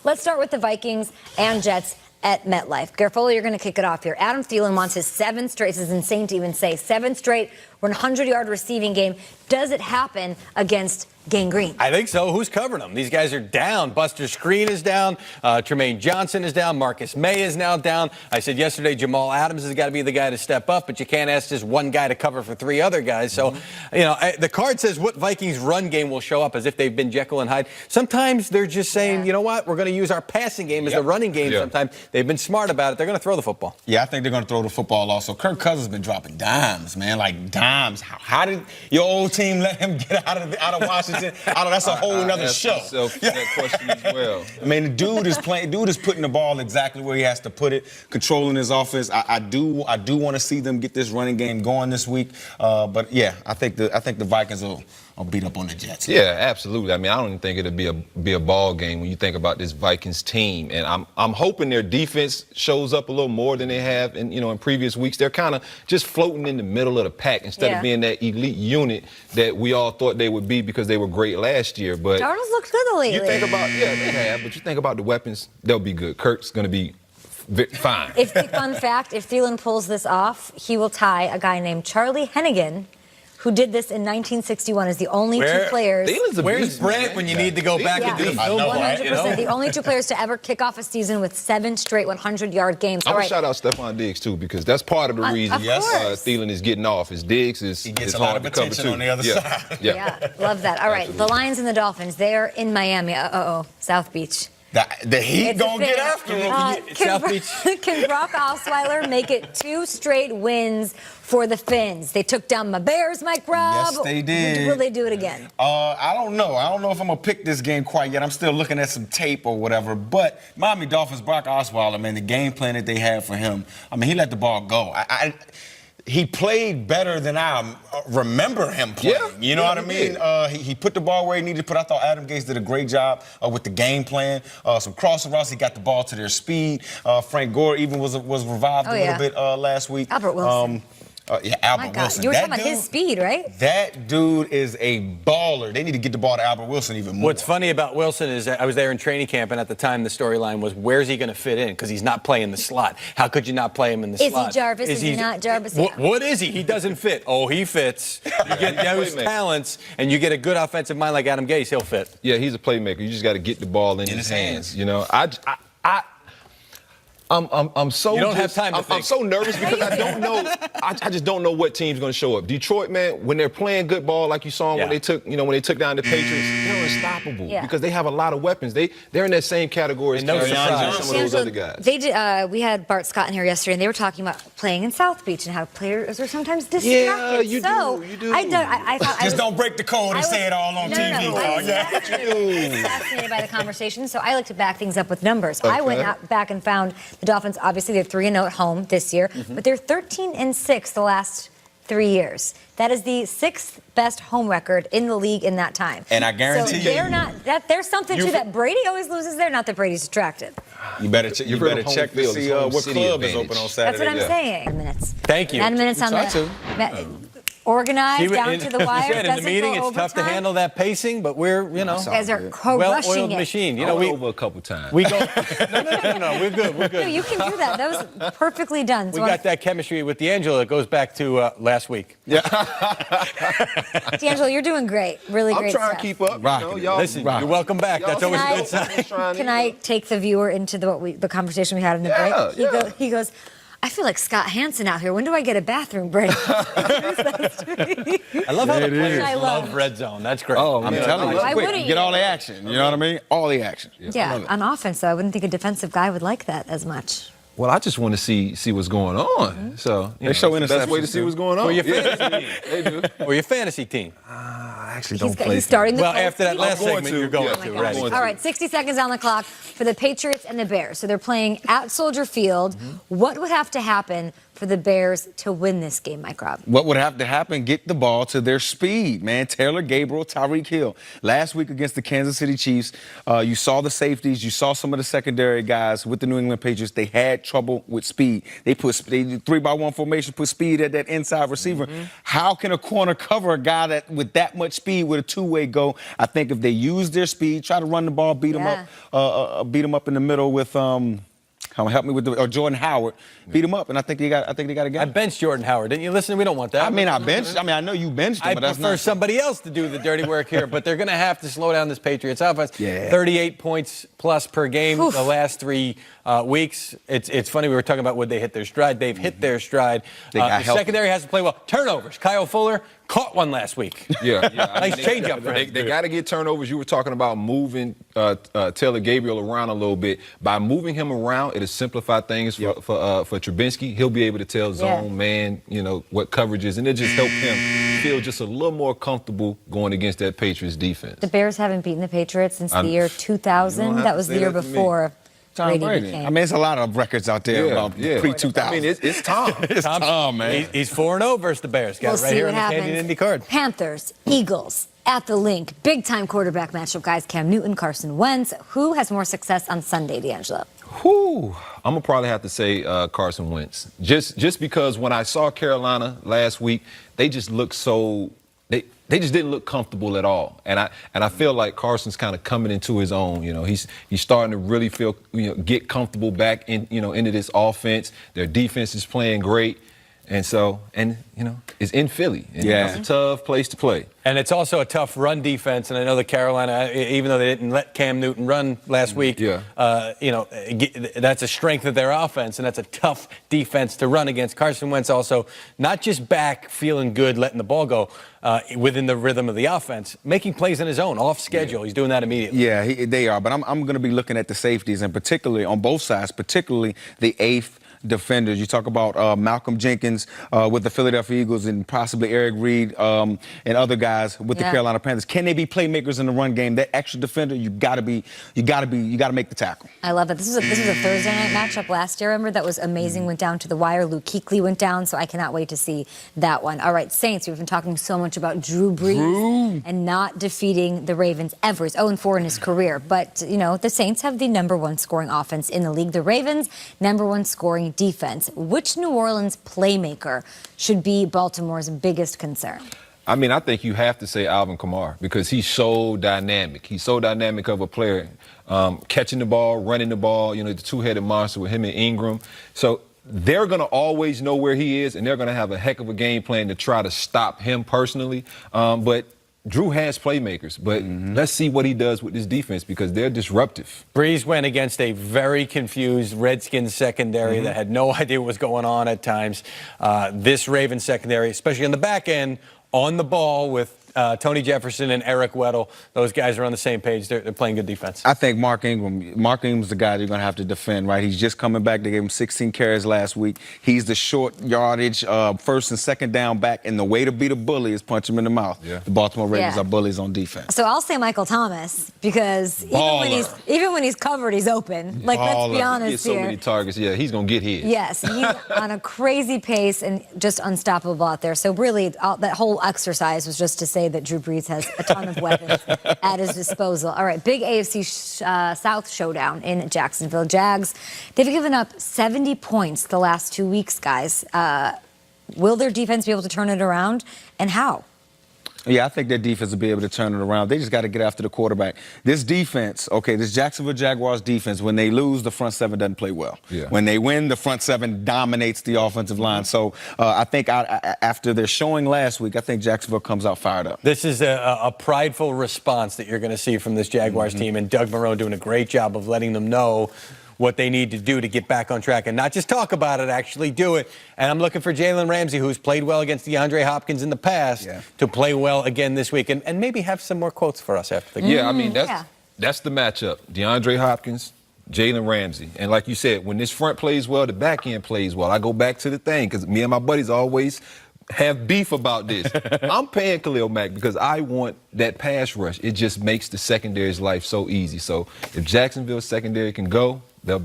Let's start with the Vikings and Jets at MetLife. Garofalo, you're going to kick it off here. Adam Thielen wants his 7th straight. This is insane to even say. 7th straight 100-yard receiving game. Does it happen against Gang Green? I think so. Who's covering them? These guys are down. Buster Screen is down. Tremaine Johnson is down. Marcus May is now down. I said yesterday Jamal Adams has got to be the guy to step up, but you can't ask just one guy to cover for 3 other guys. So, the card says what Vikings run game will show up as if they've been Jekyll and Hyde. Sometimes they're just saying, you know what, we're going to use our passing game as the running game. Sometimes they've been smart about it. They're going to throw the football. Yeah, I think they're going to throw the football also. Kirk Cousins has been dropping dimes, man, like dimes. How did your old team let him get out of Washington? That's a whole nother show. That question as well. I mean, the dude is putting the ball exactly where he has to put it, controlling his offense. I do want to see them get this running game going this week. But yeah, I think the Vikings will beat up on the Jets. Yeah, absolutely. I mean, I don't even think it'll be a ball game when you think about this Vikings team. And I'm hoping their defense shows up a little more than they have in previous weeks. They're kind of just floating in the middle of the pack instead of being that elite unit that we all thought they would be because they were great last year. But Darnold's looked good lately. You think about they have, but you think about the weapons, they'll be good. Kirk's going to be fine. Fun fact, if Thielen pulls this off, he will tie a guy named Charlie Hennigan, who did this in 1961 as the only 2 players. Where's Brent when you need to go back and do 100%. The only 2 players to ever kick off a season with 7 straight 100-yard games. I'm going to shout out Stephon Diggs, too, because that's part of the reason Thielen is getting off. His Diggs he gets a lot of attention on the other side. Yeah, love that. All right, the Lions and the Dolphins, they're in Miami. South Beach. The Heat gonna get after him. Can Brock Osweiler make it 2 straight wins for the Finns? They took down my Bears, Mike Robb. Yes, they did. Will they do it again? I don't know. I don't know if I'm gonna pick this game quite yet. I'm still looking at some tape or whatever. But Miami Dolphins, Brock Osweiler, man, the game plan that they had for him. I mean, he let the ball go. He played better than I remember him playing. You know what I mean? He put the ball where he needed to put. I thought Adam Gase did a great job with the game plan. Some crossing routes. He got the ball to their speed. Frank Gore even was revived a little bit last week. Albert Wilson. Albert Wilson. You were talking about his speed, right? That dude is a baller. They need to get the ball to Albert Wilson even more. What's funny about Wilson is that I was there in training camp, and at the time the storyline was, where's he going to fit in? Because he's not playing the slot. How could you not play him in the slot? Is he Jarvis? Is he not Jarvis? What is he? He doesn't fit. Oh, he fits. You get those talents, and you get a good offensive mind like Adam Gase, he'll fit. Yeah, he's a playmaker. You just got to get the ball in his hands. You know, I'm so. You don't have time to think. I'm so nervous because I don't know. I just don't know what team's going to show up. Detroit, man, when they're playing good ball, like you saw when they took down the Patriots, they're unstoppable because they have a lot of weapons. They're in that same category as some of those other guys. They did. We had Bart Scott in here yesterday, and they were talking about playing in South Beach and how players are sometimes distracted. Yeah, you do. I thought just don't break the code and say it all on TV. I was fascinated by the conversation, so I like to back things up with numbers. I went back and found the Dolphins, obviously, they're 3-0 at home this year, but they're 13-6 the last 3 years. That is the 6th best home record in the league in that time. And I guarantee they're not. There's something to that. Brady always loses there. Not that Brady's distracted. You better check to see what club is open on Saturday. That's what I'm saying. Minutes. Thank you. 9 minutes on the. Organized down to the wire. She said in the meeting it's tough to handle that pacing, but we're, you guys are well-oiled machine. You know, we over a couple times. We go. No. We're good. No, you can do that. That was perfectly done. We got that chemistry with D'Angelo that goes back to last week. Yeah. D'Angelo, you're doing great. Really great stuff. I'm trying to keep up. Listen, you're welcome back. That's always a good sign. Can I take the viewer into the conversation we had in the break? He goes, I feel like Scott Hansen out here. When do I get a bathroom break? I love how the players love red zone. That's great. Oh, I'm telling you. Why wouldn't you? Get all the action. You know what I mean? All the action. Yeah, on offense, though, I wouldn't think a defensive guy would like that as much. Well, I just want to see what's going on. So they show the best way to see what's going on. Or your fantasy team. They do. Or your fantasy team. I actually don't play. He's starting the after that last segment, you're going to. Right. All right, 60 seconds on the clock for the Patriots and the Bears. So they're playing at Soldier Field. What would have to happen for the Bears to win this game, Mike Robb? What would have to happen? Get the ball to their speed, man. Taylor Gabriel, Tyreek Hill. Last week against the Kansas City Chiefs, you saw the safeties, you saw some of the secondary guys with the New England Patriots. They had trouble with speed. They did 3-by-1 formation, put speed at that inside receiver. How can a corner cover a guy that with that much speed with a two-way go? I think if they use their speed, try to run the ball, beat them up in the middle with help me with Jordan Howard, beat him up, and I think they got a game. I benched Jordan Howard. Didn't you listen? We don't want that. I know you benched him, I but that's prefer not somebody else to do the dirty work here, but they're going to have to slow down this Patriots offense. Yeah. 38 points plus per game Oof. the last 3 weeks. It's funny, we were talking about would they hit their stride. They've hit their stride. The secondary has to play well. Turnovers. Kyle Fuller caught one last week. Yeah. Nice change-up for him. They got to get turnovers. You were talking about moving Taylor Gabriel around a little bit. By moving him around, it'll simplify things for Trubinsky. He'll be able to tell zone, man, what coverage is, and it just help him feel just a little more comfortable going against that Patriots defense. The Bears haven't beaten the Patriots since the year 2000. That was the year before Tom Brady Brady. became. I mean, it's a lot of records out there about pre-2000. I mean, it's Tom. It's Tom, man. He's 4-0 versus the Bears. Got We'll it right see here what on the happens. Canyon Indy card. Panthers, Eagles, at the link. Big-time quarterback matchup, guys. Cam Newton, Carson Wentz. Who has more success on Sunday, D'Angelo? I'm gonna probably have to say Carson Wentz. Just because when I saw Carolina last week, they just looked so they just didn't look comfortable at all. And I feel like Carson's kind of coming into his own. He's starting to really feel get comfortable back in into this offense. Their defense is playing great. And so, it's in Philly. And it's a tough place to play. And it's also a tough run defense. And I know that Carolina, even though they didn't let Cam Newton run last week, that's a strength of their offense. And that's a tough defense to run against. Carson Wentz also not just back feeling good, letting the ball go within the rhythm of the offense, making plays on his own, off schedule. He's doing that immediately. Yeah, they are. But I'm going to be looking at the safeties, and particularly on both sides, particularly the eighth defenders. You talk about Malcolm Jenkins with the Philadelphia Eagles and possibly Eric Reed and other guys with the Carolina Panthers. Can they be playmakers in the run game? That extra defender, you got to make the tackle. I love that. This was a Thursday night matchup last year. Remember, that was amazing. Went down to the wire. Luke Kuechly went down, so I cannot wait to see that one. All right, Saints. We've been talking so much about Drew Brees and not defeating the Ravens ever. He's 0-4 in his career, but the Saints have the #1 scoring offense in the league. The Ravens, #1 scoring defense. Which New Orleans playmaker should be Baltimore's biggest concern? I mean, I think you have to say Alvin Kamara because he's so dynamic. He's so dynamic of a player, catching the ball, running the ball, the two-headed monster with him and Ingram. So they're going to always know where he is, and they're going to have a heck of a game plan to try to stop him personally. But Drew has playmakers, but let's see what he does with this defense because they're disruptive. Brees went against a very confused Redskins secondary that had no idea what was going on at times. This Ravens secondary, especially on the back end, on the ball with Tony Jefferson and Eric Weddle. Those guys are on the same page. They're playing good defense. I think Mark Ingram's the guy you're going to have to defend, right? He's just coming back. They gave him 16 carries last week. He's the short yardage, first and second down back, and the way to beat a bully is punch him in the mouth. Yeah. The Baltimore Ravens are bullies on defense. So I'll say Michael Thomas because even when he's covered, he's open. Like, let's be honest He gets so many targets. Yeah, he's going to get his. Yes, he's on a crazy pace and just unstoppable out there. So really, that whole exercise was just to say that Drew Brees has a ton of weapons at his disposal. All right, big AFC South showdown in Jacksonville. Jags, they've given up 70 points the last 2 weeks, guys. Will their defense be able to turn it around, and how? Yeah, I think their defense will be able to turn it around. They just got to get after the quarterback. This defense, this Jacksonville Jaguars defense, when they lose, the front seven doesn't play well. Yeah. When they win, the front seven dominates the offensive line. So I think after their showing last week, I think Jacksonville comes out fired up. This is a prideful response that you're going to see from this Jaguars team, and Doug Marrone doing a great job of letting them know what they need to do to get back on track and not just talk about it, actually do it. And I'm looking for Jalen Ramsey, who's played well against DeAndre Hopkins in the past, to play well again this week and maybe have some more quotes for us after the game. Yeah, I mean, that's the matchup. DeAndre Hopkins, Jalen Ramsey. And like you said, when this front plays well, the back end plays well. I go back to the thing because me and my buddies always have beef about this. I'm paying Khalil Mack because I want that pass rush. It just makes the secondary's life so easy. So if Jacksonville's secondary can go, they'll be